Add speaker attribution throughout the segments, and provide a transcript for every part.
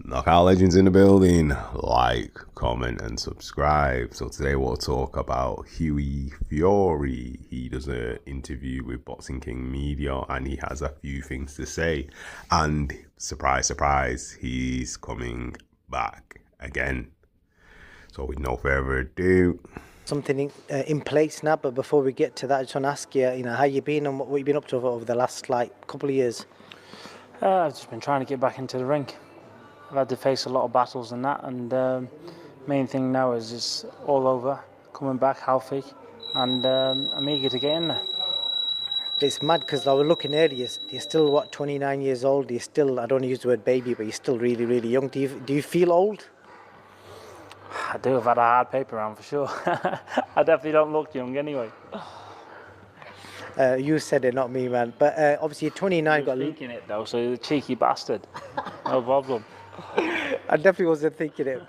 Speaker 1: Knockout Legends in the building. Like, comment, and subscribe. So today we'll talk about Hughie Fury. He does an interview with Boxing King Media and he has a few things to say. And surprise, surprise, he's coming back again. So with no further ado,
Speaker 2: something in place now, but before we get to that, I just want to ask you, how you been and what you've been up to over the last couple of years.
Speaker 3: I've just been trying to get back into the ring. I've had to face a lot of battles and that, and main thing now is it's all over, coming back healthy, and I'm eager to get in there.
Speaker 2: It's mad because I was looking earlier. You're still 29 years old. You're still, I don't want to use the word baby, but you're still really, really young. Do you feel old?
Speaker 3: I do. I've had a hard paper round for sure. I definitely don't look young anyway.
Speaker 2: You said it, not me, man. But obviously, you're 29.
Speaker 3: You're thinking it though, so you're a cheeky bastard. No problem.
Speaker 2: I definitely wasn't thinking it.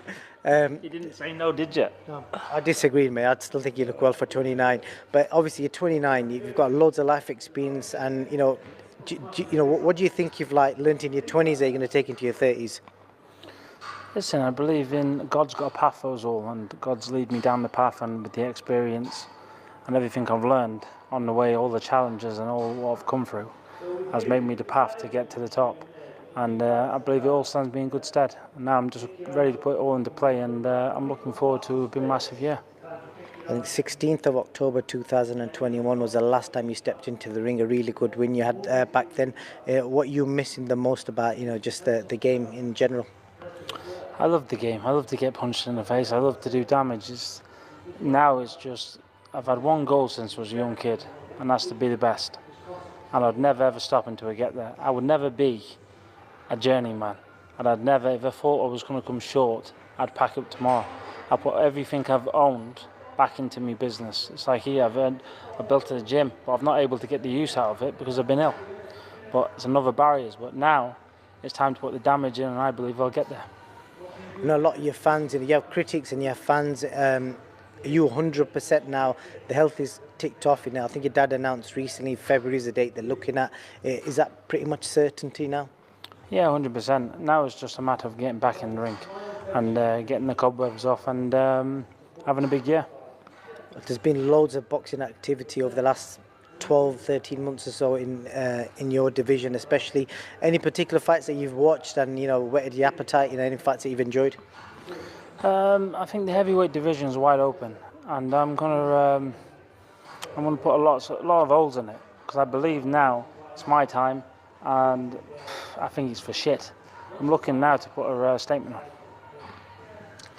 Speaker 3: You didn't say no, did you?
Speaker 2: No, I disagree, mate. I still think you look well for 29. But obviously, you're 29. You've got loads of life experience, and what do you think you've learnt in your 20s that you're going to take into your 30s?
Speaker 3: Listen, I believe in God's got a path for us all, and God's lead me down the path, and with the experience and everything I've learned on the way, all the challenges and all what I've come through has made me the path to get to the top. And I believe it all stands me in good stead. And now I'm just ready to put it all into play, and I'm looking forward to a big, massive year.
Speaker 2: I think 16th of October 2021 was the last time you stepped into the ring. A really good win you had back then. What you missing the most about just the game in general?
Speaker 3: I love the game. I love to get punched in the face. I love to do damage. Now it's just I've had one goal since I was a young kid, and that's to be the best. And I'd never ever stop until I get there. I would never be a journeyman, and I'd never, if I thought I was going to come short, I'd pack up tomorrow. I put everything I've owned back into my business. It's like here, I built a gym, but I've not able to get the use out of it because I've been ill. But it's another barrier. But now it's time to put the damage in, and I believe I'll get there.
Speaker 2: A lot of your fans, you have critics and you have fans. Are you 100% now? The health is ticked off. I think your dad announced recently February is the date they're looking at. Is that pretty much certainty now?
Speaker 3: Yeah, 100%. Now it's just a matter of getting back in the ring and getting the cobwebs off and having a big year.
Speaker 2: There's been loads of boxing activity over the last 12, 13 months or so in your division, especially. Any particular fights that you've watched and whetted your appetite? Any fights that you've enjoyed?
Speaker 3: I think the heavyweight division is wide open, and I'm gonna put a lot of holes in it because I believe now it's my time. And I think it's for shit. I'm looking now to put a statement on.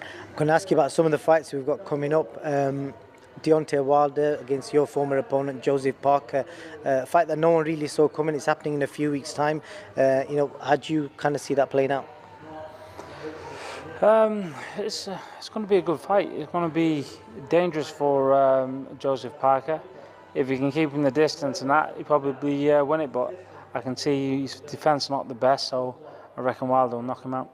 Speaker 2: I'm going to ask you about some of the fights we've got coming up. Deontay Wilder against your former opponent, Joseph Parker. A fight that no one really saw coming. It's happening in a few weeks' time. How do you kind of see that playing out?
Speaker 3: It's going to be a good fight. It's going to be dangerous for Joseph Parker. If he can keep him the distance and that, he'll probably win it. But I can see his defence not the best, so I reckon Wilder will knock him out.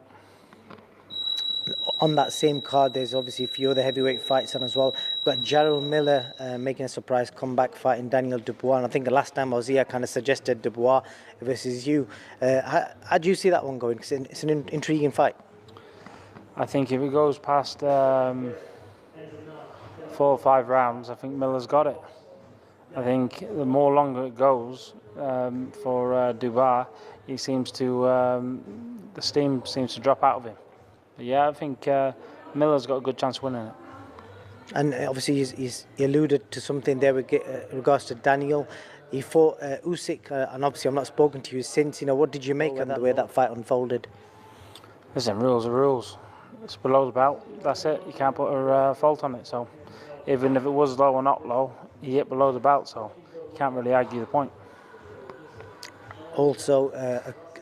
Speaker 2: On that same card, there's obviously a few other heavyweight fights on as well. We've got Gerald Miller making a surprise comeback fighting Daniel Dubois. And I think the last time I was here, I kind of suggested Dubois versus you. How do you see that one going? Because it's an intriguing fight.
Speaker 3: I think if it goes past 4 or 5 rounds, I think Miller's got it. I think the more longer it goes for Dubois, he seems to the steam seems to drop out of him. But yeah, I think Miller's got a good chance of winning it.
Speaker 2: And obviously, he alluded to something there with regards to Daniel. He fought Usyk, and obviously, I've not spoken to you since. What did you make of the way that fight unfolded?
Speaker 3: Listen, rules are rules. It's below the belt. That's it. You can't put a fault on it. So, even if it was low or not low, he hit below the belt. So, you can't really argue the point.
Speaker 2: Also,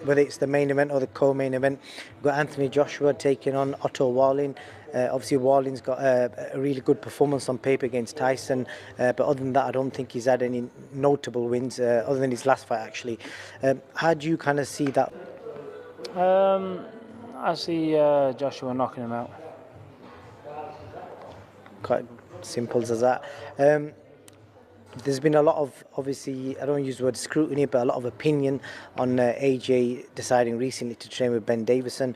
Speaker 2: whether it's the main event or the co-main event, we've got Anthony Joshua taking on Otto Wallin. Obviously, Wallin's got a really good performance on paper against Tyson, but other than that, I don't think he's had any notable wins, other than his last fight, actually. How do you kind of see that?
Speaker 3: I see Joshua knocking him out.
Speaker 2: Quite simple as that. There's been a lot of, obviously, I don't use the word scrutiny, but a lot of opinion on AJ deciding recently to train with Ben Davison.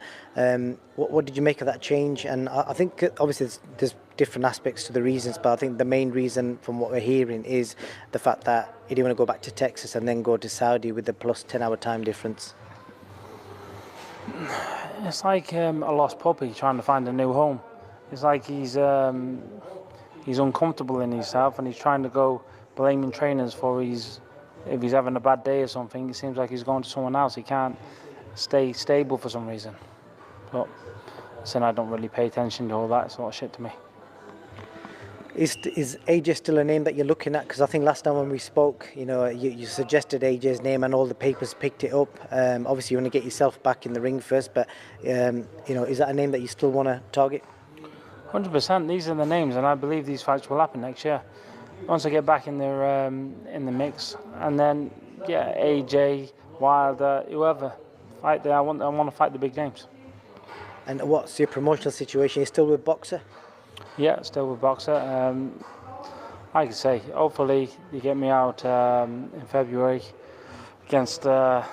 Speaker 2: What did you make of that change? And I think obviously there's different aspects to the reasons, but I think the main reason from what we're hearing is the fact that he didn't want to go back to Texas and then go to Saudi with the plus 10-hour time difference.
Speaker 3: It's like a lost puppy trying to find a new home. It's like he's uncomfortable in himself and he's trying to go blaming trainers for if he's having a bad day or something. It seems like he's going to someone else. He can't stay stable for some reason. But so I don't really pay attention to all that sort of shit to me.
Speaker 2: Is AJ still a name that you're looking at? Because I think last time when we spoke, you suggested AJ's name and all the papers picked it up. Obviously, you want to get yourself back in the ring first, but is that a name that you still want to target?
Speaker 3: 100%. These are the names, and I believe these fights will happen next year. Once I get back in the mix, and then AJ, Wilder, whoever fight there, I want to fight the big names.
Speaker 2: And what's your promotional situation? You're still with Boxer?
Speaker 3: Yeah, still with Boxer. Like I say, hopefully you get me out in February against a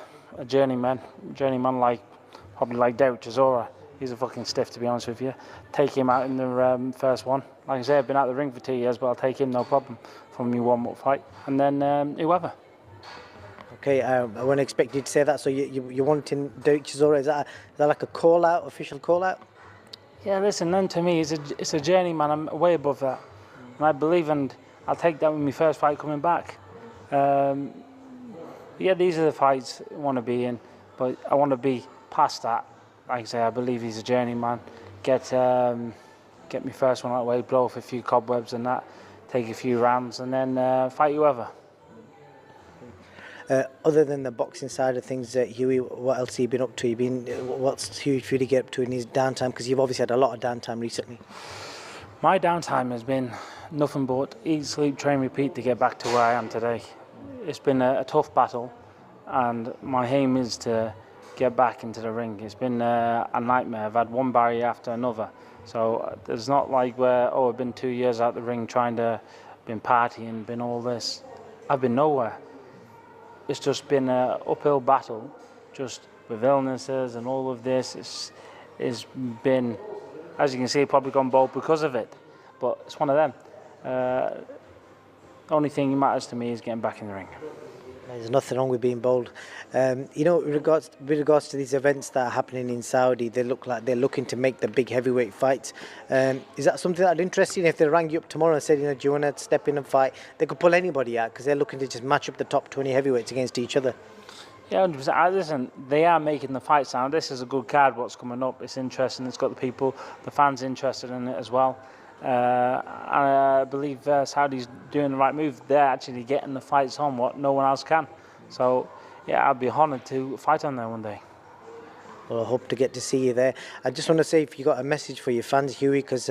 Speaker 3: journeyman probably like Derek Chisora. He's a fucking stiff, to be honest with you. Take him out in the first one. Like I say, I've been out of the ring for 2 years, but I'll take him, no problem, from your warm-up fight. And then whoever.
Speaker 2: Okay, I wouldn't expect you to say that. So you're wanting Derek Chisora? Is that like a call-out, official call-out?
Speaker 3: Yeah, listen, then to me, it's a journeyman. I'm way above that. And I believe, and I'll take that with my first fight coming back. These are the fights I want to be in, but I want to be past that. Like I say, I believe he's a journeyman. Get me first one out of the way, blow off a few cobwebs and that, take a few rounds, and then fight whoever.
Speaker 2: Other than the boxing side of things, Huey, what else have you been up to? What's Huey Fury get up to in his downtime? Because you've obviously had a lot of downtime recently.
Speaker 3: My downtime has been nothing but eat, sleep, train, repeat to get back to where I am today. It's been a tough battle, and my aim is to get back into the ring. It's been a nightmare. I've had one barrier after another. So there's not like I've been 2 years out the ring been partying, been all this. I've been nowhere. It's just been an uphill battle, just with illnesses and all of this. It's been, as you can see, probably gone bold because of it. But it's one of them. The only thing that matters to me is getting back in the ring.
Speaker 2: There's nothing wrong with being bold. With regards to these events that are happening in Saudi, they look like they're looking to make the big heavyweight fights. Is that something that'd interest you? If they rang you up tomorrow and said, do you want to step in and fight? They could pull anybody out because they're looking to just match up the top 20 heavyweights against each other.
Speaker 3: Yeah, 100%. Listen, they are making the fights now. This is a good card, what's coming up. It's interesting. It's got the fans interested in it as well. I believe Saudi's doing the right move. They're actually getting the fights on what no one else can. So, I'd be honoured to fight on there one day.
Speaker 2: Well, I hope to get to see you there. I just want to say, if you got a message for your fans, Huey, because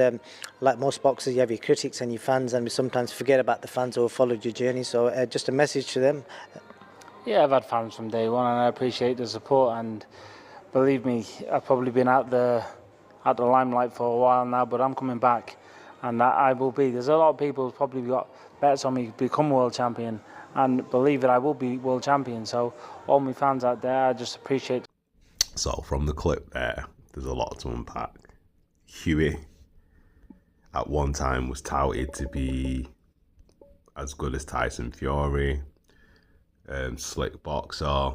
Speaker 2: like most boxers, you have your critics and your fans, and we sometimes forget about the fans who have followed your journey. So, just a message to them.
Speaker 3: Yeah, I've had fans from day one, and I appreciate the support. And believe me, I've probably been out the limelight for a while now, but I'm coming back. And that I will be. There's a lot of people who've probably got bets on me to become world champion, and believe it, I will be world champion. So all my fans out there, I just appreciate.
Speaker 1: So from the clip there's a lot to unpack. Huey at one time was touted to be as good as Tyson Fury, slick boxer,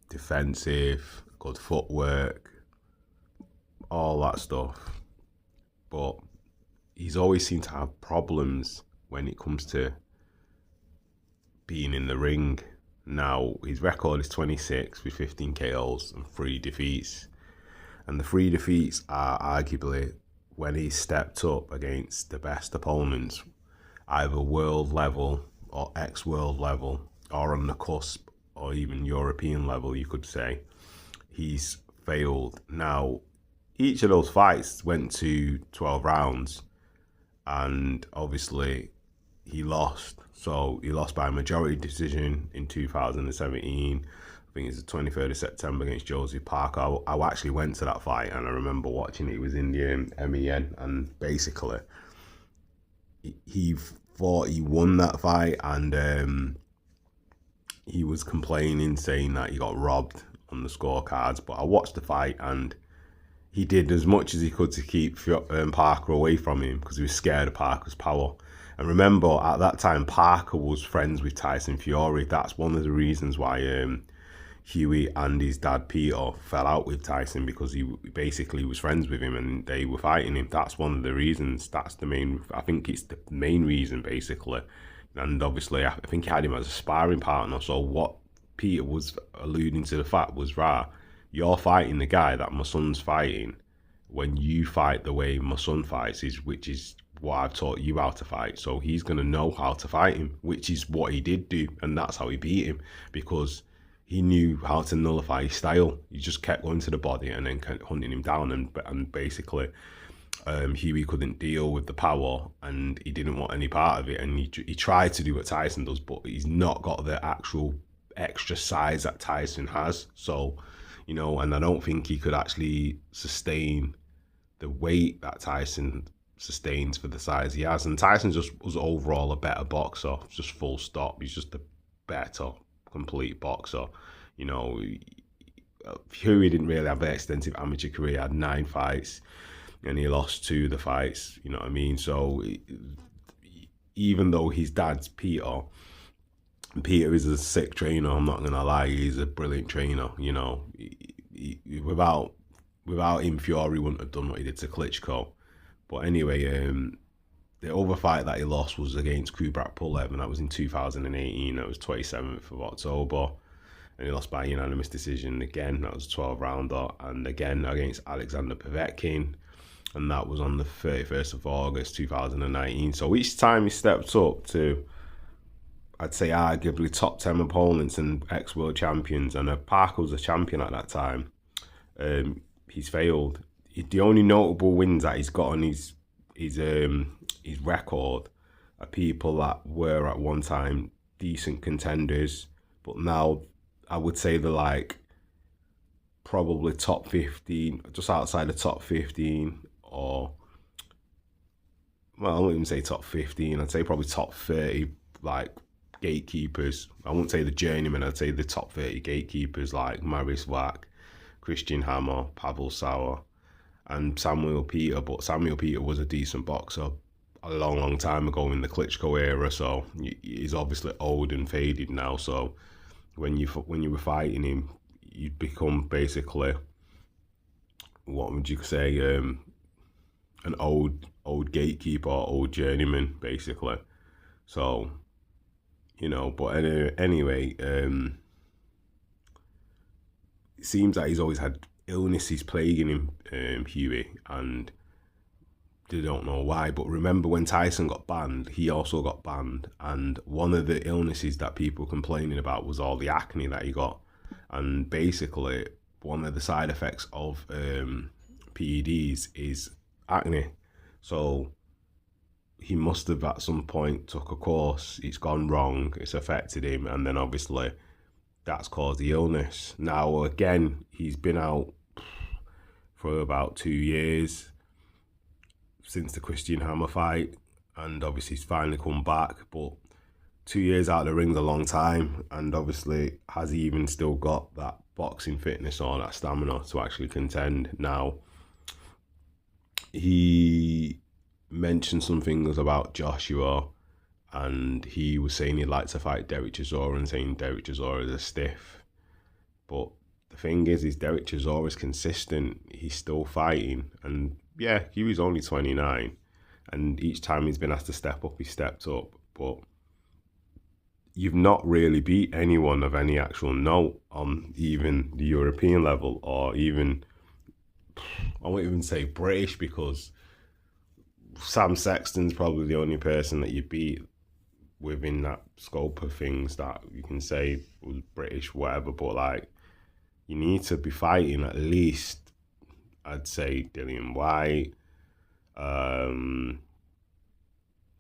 Speaker 1: defensive, good footwork, all that stuff. But he's always seemed to have problems when it comes to being in the ring. Now, his record is 26 with 15 KOs and 3 defeats. And the 3 defeats are arguably when he stepped up against the best opponents, either world level or ex-world level, or on the cusp, or even European level, you could say. He's failed. Now, each of those fights went to 12 rounds. And obviously he lost. So he lost by a majority decision in 2017. I think it's the 23rd of September against Joseph Parker. I actually went to that fight and I remember watching it. It was in the MEN, and basically he thought he won that fight, and he was complaining, saying that he got robbed on the scorecards. But I watched the fight, and he did as much as he could to keep Parker away from him because he was scared of Parker's power. And remember, at that time, Parker was friends with Tyson Fury. That's one of the reasons why Huey and his dad Peter fell out with Tyson, because he basically was friends with him and they were fighting him. That's one of the reasons. That's the main, I think it's the main reason, basically. And obviously, I think he had him as a sparring partner. So what Peter was alluding to the fact was, right, you're fighting the guy that my son's fighting. When you fight the way my son fights, which is what I've taught you how to fight. So he's going to know how to fight him, which is what he did do. And that's how he beat him, because he knew how to nullify his style. He just kept going to the body and then kept hunting him down. And basically, Huey couldn't deal with the power and he didn't want any part of it. And he tried to do what Tyson does, but he's not got the actual extra size that Tyson has. So, and I don't think he could actually sustain the weight that Tyson sustains for the size he has. And Tyson just was overall a better boxer, just full stop. He's just a better complete boxer. Fury didn't really have an extensive amateur career. He had 9 fights and he lost 2 of the fights, you know what I mean? So even though his dad's Peter is a sick trainer, I'm not gonna lie, he's a brilliant trainer. Without him, Fury wouldn't have done what he did to Klitschko. But anyway, the other fight that he lost was against Kubrat Pulev, and that was in 2018. That was 27th of October, and he lost by unanimous decision again. That was a 12-rounder, and again against Alexander Povetkin, and that was on the 31st of August 2019. So each time he stepped up to, I'd say, arguably top 10 opponents and ex-world champions, and Parker was a champion at that time, he's failed. The only notable wins that he's got on his record are people that were at one time decent contenders, but now I would say they're like probably top 15, just outside the top 15, or, well, I wouldn't even say top 15, I'd say probably top 30, like, gatekeepers. I wouldn't say the journeyman, I'd say the top 30 gatekeepers, like Maris Wack, Christian Hammer, Pavel Sauer, and Samuel Peter. But Samuel Peter was a decent boxer a long time ago in the Klitschko era, so he's obviously old and faded now. So when you were fighting him, you'd become basically, what would you say, an old gatekeeper or old journeyman, basically. So, but anyway, it seems that he's always had illnesses plaguing him, Huey, and they don't know why. But remember, when Tyson got banned, he also got banned, and one of the illnesses that people were complaining about was all the acne that he got. And basically, one of the side effects of PEDs is acne. So he must have at some point took a course, it's gone wrong, it's affected him, and then obviously that's caused the illness. Now again, he's been out for about 2 years since the Christian Hammer fight, and obviously he's finally come back, but 2 years out of the ring's a long time, and obviously has he even still got that boxing fitness or that stamina to actually contend? Now, he mentioned some things about Joshua, and he was saying he'd like to fight Derek Chisora, and saying Derek Chisora is a stiff. But the thing is Derek Chisora is consistent. He's still fighting, and yeah, he was only 29, and each time he's been asked to step up, he stepped up. But you've not really beat anyone of any actual note on even the European level, or even, I won't even say British, because Sam Sexton's probably the only person that you beat within that scope of things that you can say was British, whatever. But like, you need to be fighting at least, I'd say, Dillian White,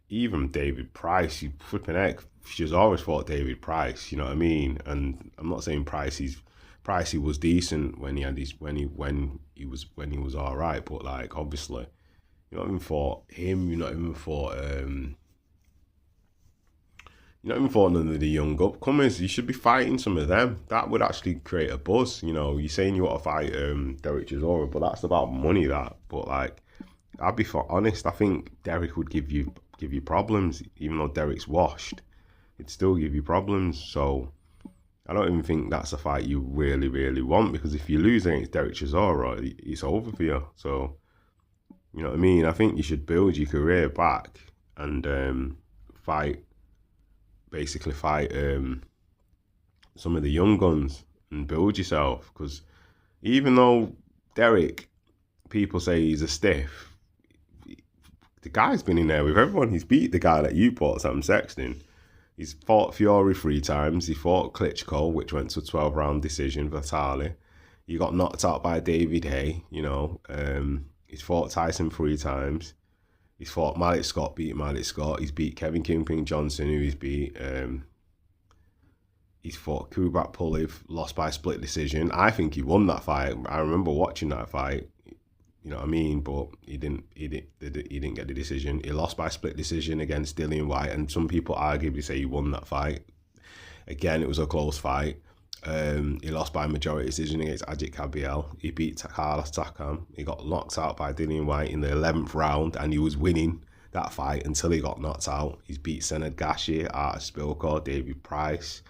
Speaker 1: even David Price. You flipping heck, she's always fought David Price, you know what I mean? And I'm not saying Pricey was decent when he had his when he was all right, but like, obviously, you not even fought him, you not even fought You're not even fought none of the young upcomers. You should be fighting some of them. That would actually create a buzz. You know, you're saying you want to fight Derek Chisora, but that's about money. That, but like, I'll be honest. I think Derek would give you problems, even though Derek's washed. It'd still give you problems. So I don't even think that's a fight you really, really want, because if you lose against Derek Chisora, it's over for you. So, you know what I mean? I think you should build your career back and basically fight some of the young guns and build yourself. Because even though Derek, people say he's a stiff, the guy's been in there with everyone. He's beat the guy that you bought, Sam Sexton. He's fought Fury 3 times. He fought Klitschko, which went to a 12-round decision, Vitali. He got knocked out by David Haye, you know. He's fought Tyson 3 times. He's fought Malik Scott, beat Malik Scott. He's beat Kevin Kingpin Johnson, who he's beat. He's fought Kubrat Pulev, lost by split decision. I think he won that fight. I remember watching that fight. You know what I mean? But he didn't get the decision. He lost by split decision against Dillian Whyte, and some people arguably say he won that fight. Again, it was a close fight. He lost by majority decision against Ajit Kabiel. He beat Carlos Takam. He got knocked out by Dillian Whyte in the 11th round, and he was winning that fight until he got knocked out. He's beat Senad Gashi, Artis Spilko, David Price.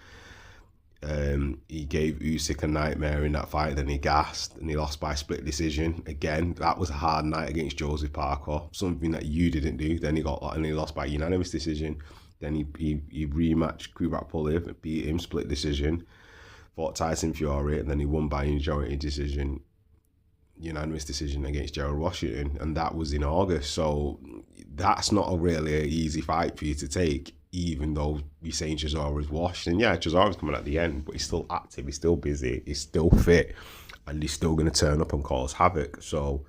Speaker 1: He gave Usyk a nightmare in that fight, then he gassed and he lost by split decision. Again, that was a hard night against Joseph Parker, something that you didn't do. Then he lost by unanimous decision. Then he rematched Kubrat Pulev, beat him, split decision, fought Tyson Fury, and then he won by majority decision, unanimous decision against Gerald Washington, and that was in August. So that's not a really easy fight for you to take, even though you're saying Chisora's washed. And yeah, Chisora's coming at the end, but he's still active, he's still busy, he's still fit, and he's still going to turn up and cause havoc. So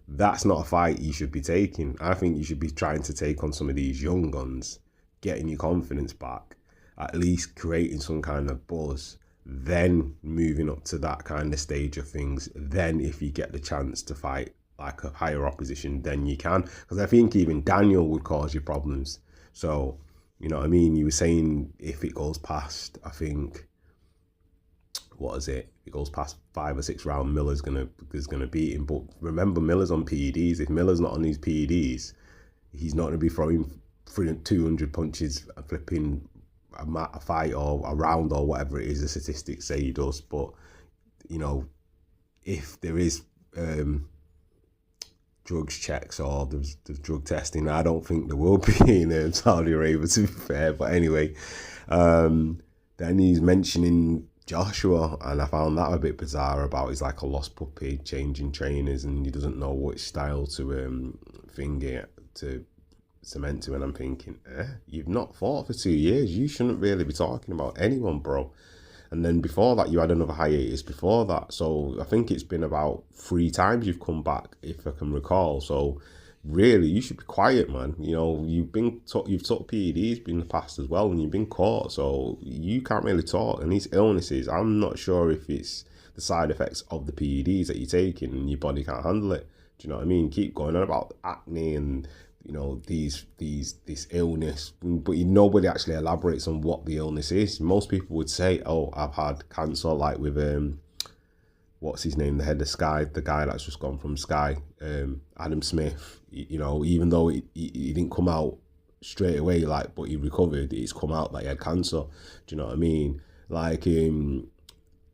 Speaker 1: that's not a fight you should be taking. I think you should be trying to take on some of these young guns, getting your confidence back, at least creating some kind of buzz, then moving up to that kind of stage of things. Then if you get the chance to fight like a higher opposition, then you can. Because I think even Daniel would cause you problems. So, you know what I mean? You were saying if it goes past, I think, what is it? If it goes past 5 or 6 rounds, Miller's gonna beat him. But remember, Miller's on PEDs. If Miller's not on these PEDs, he's not going to be throwing 200 punches, flipping a fight or a round or whatever it is the statistics say he does. But, you know, if there is drugs checks or there's drug testing, I don't think there will be in Saudi Arabia, to be fair. But anyway, then he's mentioning Joshua, and I found that a bit bizarre about he's like a lost puppy, changing trainers, and he doesn't know which style to to cement to. And I'm thinking, you've not fought for 2 years. You shouldn't really be talking about anyone, bro. And then before that, you had another hiatus before that. So I think it's been about 3 times you've come back, if I can recall. So really, you should be quiet, man. You know, you've took PEDs in the past as well, and you've been caught. So you can't really talk. And these illnesses, I'm not sure if it's the side effects of the PEDs that you're taking and your body can't handle it. Do you know what I mean? Keep going on about acne and, you know, this illness, but nobody actually elaborates on what the illness is. Most people would say, "Oh, I've had cancer," like with what's his name, the head of Sky, the guy that's just gone from Sky, Adam Smith. You know, even though he didn't come out straight away, like, but he recovered. It's come out that he had cancer. Do you know what I mean? Like, and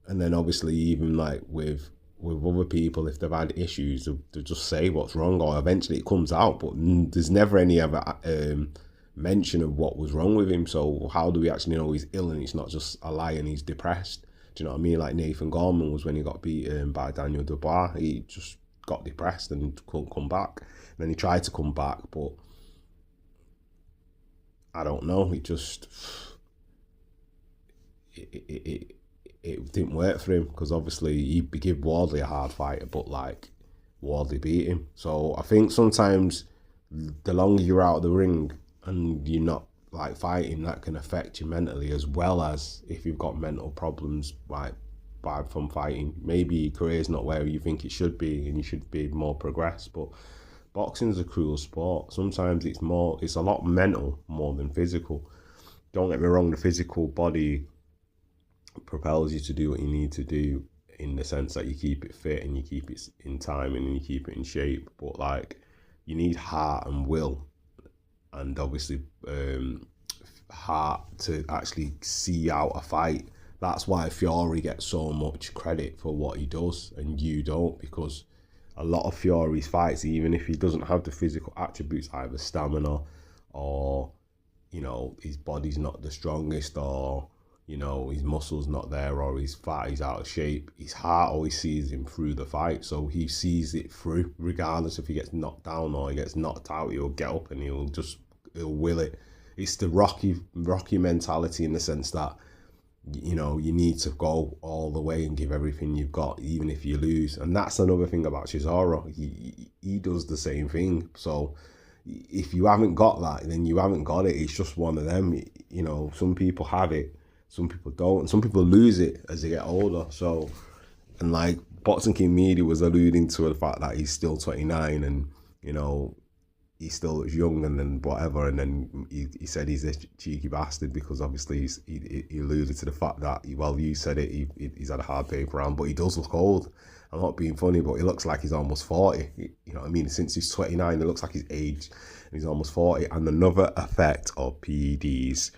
Speaker 1: then obviously even like with other people, if they've had issues, they'll just say what's wrong, or eventually it comes out, but there's never any ever mention of what was wrong with him. So how do we actually know he's ill and it's not just a lie and he's depressed? Do you know what I mean? Like Nathan Gorman was when he got beaten by Daniel Dubois. He just got depressed and couldn't come back. And then he tried to come back, but I don't know. It didn't work for him, because obviously he gave Wardley a hard fight, but like Wardley beat him. So I think sometimes the longer you're out of the ring and you're not like fighting, that can affect you mentally, as well as if you've got mental problems from fighting. Maybe your career's not where you think it should be and you should be more progressed. But boxing's a cruel sport. Sometimes it's a lot mental more than physical. don't get me wrong, the physical body propels you to do what you need to do, in the sense that you keep it fit and you keep it in time and you keep it in shape. But like, you need heart and will, and obviously heart to actually see out a fight. That's why Fury gets so much credit for what he does and you don't, because a lot of Fury's fights, even if he doesn't have the physical attributes, either stamina or, you know, his body's not the strongest, or, you know, his muscles not there, or he's fat, he's out of shape, his heart always sees him through the fight. So he sees it through, regardless if he gets knocked down or he gets knocked out, he'll get up and he'll will it. It's the Rocky mentality, in the sense that, you know, you need to go all the way and give everything you've got, even if you lose. And that's another thing about Chisora. He does the same thing. So if you haven't got that, then you haven't got it. It's just one of them. You know, some people have it, some people don't, and some people lose it as they get older. So, and like Boxing King Media was alluding to the fact that he's still 29, and, you know, he still looks young, and then whatever, and then he said he's a cheeky bastard because obviously he alluded to the fact that, well, you said it, he's had a hard paper round, but he does look old. I'm not being funny, but he looks like he's almost 40. You know what I mean? Since he's 29, it looks like he's aged, and he's almost 40. And another effect of PEDs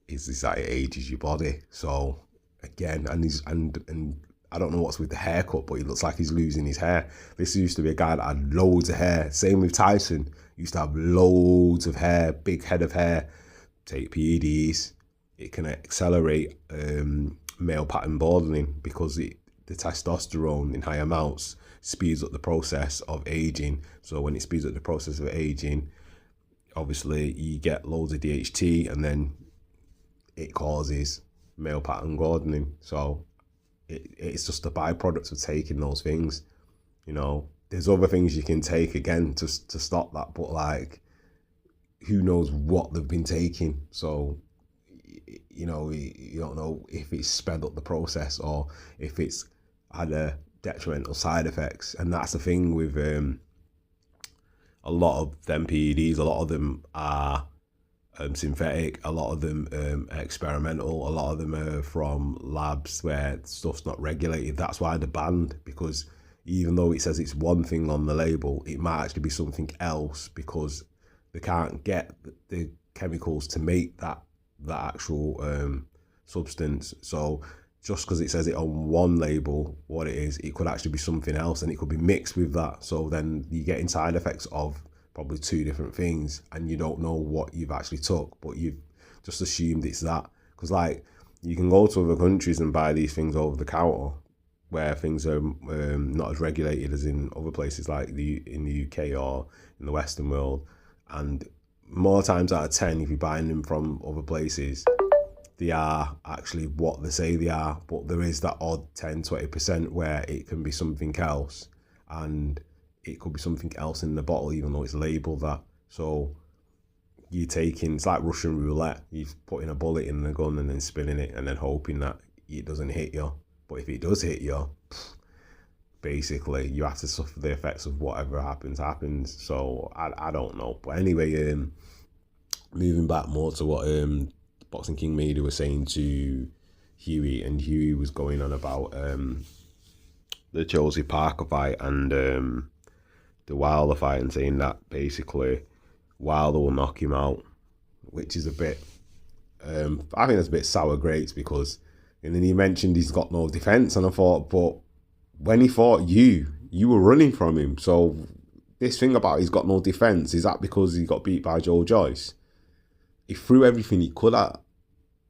Speaker 1: is that it ages your body. So again, and I don't know what's with the haircut, but he looks like he's losing his hair. This used to be a guy that had loads of hair. Same with Tyson. He used to have loads of hair, big head of hair. Take PEDs. It can accelerate male pattern balding, because the testosterone in high amounts speeds up the process of aging. So when it speeds up the process of aging, obviously you get loads of DHT, and then it causes male pattern balding. So it's just a byproduct of taking those things. You know, there's other things you can take again to stop that, but like, who knows what they've been taking. So, you know, you don't know if it's sped up the process or if it's had a detrimental side effects. And that's the thing with a lot of them PEDs. A lot of them are synthetic, a lot of them experimental, a lot of them are from labs where stuff's not regulated. That's why they're banned, because even though it says it's one thing on the label, it might actually be something else, because they can't get the chemicals to make that actual substance. So just because it says it on one label, what it is, it could actually be something else, and it could be mixed with that. So then you get side effects of probably two different things, and you don't know what you've actually took, but you've just assumed it's that. Because like, you can go to other countries and buy these things over the counter, where things are not as regulated as in other places like in the UK or in the Western world. And more times out of 10, if you're buying them from other places, they are actually what they say they are. But there is that odd 10-20% where it can be something else, and it could be something else in the bottle, even though it's labelled that. So you're taking, it's like Russian roulette. You're putting a bullet in the gun and then spinning it and then hoping that it doesn't hit you. But if it does hit you, basically you have to suffer the effects of whatever happens. So I don't know. But anyway, moving back more to what Boxing King Media was saying to Hughie, and Hughie was going on about the Josie Parker fight and the Wilder fight, and saying that basically Wilder will knock him out, which is a bit, I think that's a bit sour grapes, because, and then he mentioned he's got no defence, and I thought, but when he fought you were running from him. So this thing about he's got no defence, is that because he got beat by Joe Joyce? He threw everything he could at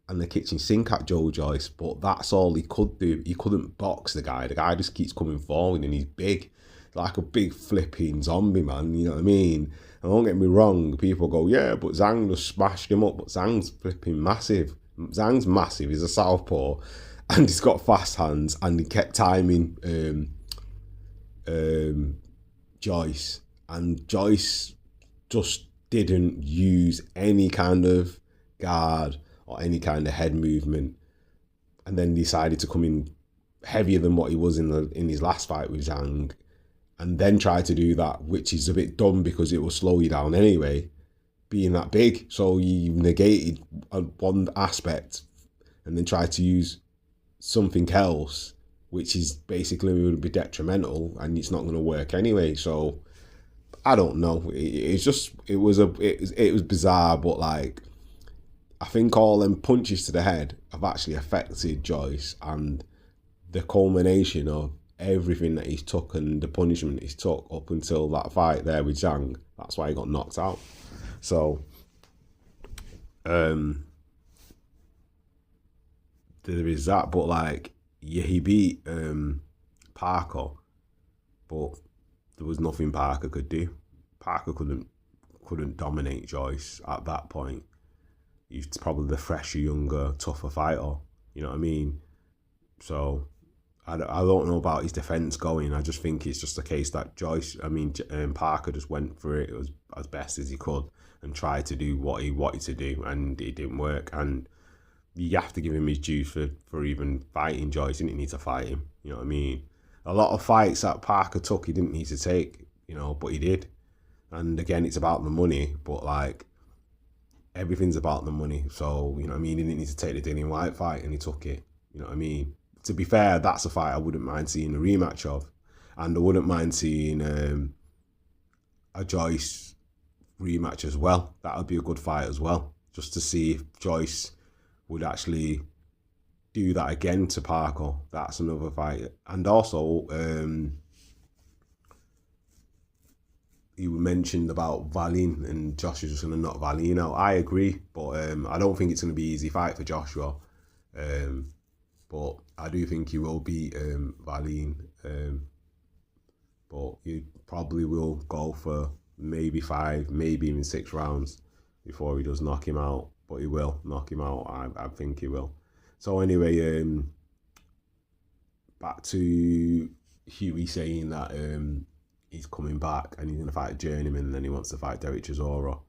Speaker 1: and the kitchen sink at Joe Joyce, but that's all he could do. He couldn't box the guy. The guy just keeps coming forward, and he's big, like a big flipping zombie, man. You know what I mean? And don't get me wrong, people go, yeah, but Zhang just smashed him up. But Zhang's flipping massive. Zhang's massive. He's a southpaw, and he's got fast hands, and he kept timing Joyce, and Joyce just didn't use any kind of guard or any kind of head movement, and then decided to come in heavier than what he was in his last fight with Zhang, and then try to do that, which is a bit dumb because it will slow you down anyway. being that big. So you negated one aspect and then tried to use something else, which is basically would be detrimental, and it's not going to work anyway. So I don't know. It was bizarre, but like I think all them punches to the head have actually affected Joyce, and the culmination of everything that he's took and the punishment he's took up until that fight there with Zhang, that's why he got knocked out. So there is that, but like yeah, he beat Parker, but there was nothing Parker could do. Parker couldn't dominate Joyce at that point. He's probably the fresher, younger, tougher fighter. You know what I mean? So I don't know about his defence going. I just think it's just a case that Parker just went for it as best as he could and tried to do what he wanted to do, and it didn't work. And you have to give him his due for even fighting Joyce. He didn't need to fight him. You know what I mean? A lot of fights that Parker took, he didn't need to take, but he did. And again, it's about the money, but like everything's about the money. So, you know what I mean? He didn't need to take the Dillian White fight and he took it. You know what I mean? To be fair, that's a fight I wouldn't mind seeing a rematch of. And I wouldn't mind seeing a Joyce rematch as well. That would be a good fight as well. Just to see if Joyce would actually do that again to Parker. That's another fight. And also, you mentioned about Valin and Joshua's just going to knock Valin out. I agree, but I don't think it's going to be an easy fight for Joshua. But I do think he will beat Valin. But he probably will go for maybe 5, maybe even 6 rounds before he does knock him out. But he will knock him out. I think he will. So anyway, back to Hughie saying that he's coming back and he's going to fight a journeyman and then he wants to fight Derek Chisora.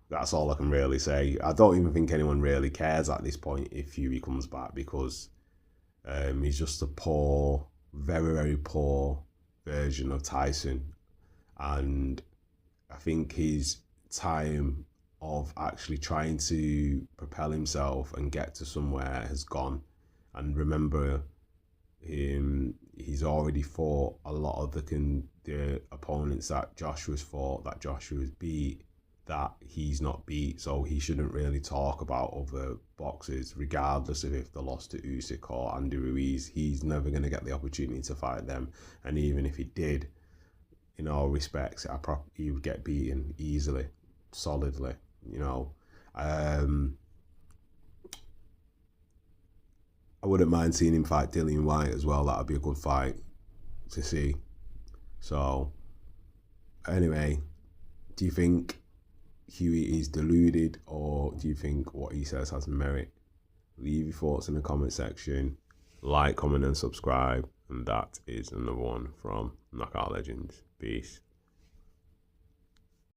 Speaker 1: That's all I can really say. I don't even think anyone really cares at this point if Hughie comes back, because he's just a poor, very, very poor version of Tyson. And I think his time of actually trying to propel himself and get to somewhere has gone. And remember, he's already fought a lot of the opponents that Joshua's fought, that Joshua's beat, that he's not beat. So he shouldn't really talk about other boxers, regardless of if they lost to Usyk or Andy Ruiz. He's never going to get the opportunity to fight them. And even if he did, in all respects, he would get beaten easily, solidly, I wouldn't mind seeing him fight Dillian White as well. That would be a good fight to see. So, anyway, do you think Hughie is deluded, or do you think what he says has merit? Leave your thoughts in the comment section. Like, comment, and subscribe. And that is another one from Knockout Legends. Peace.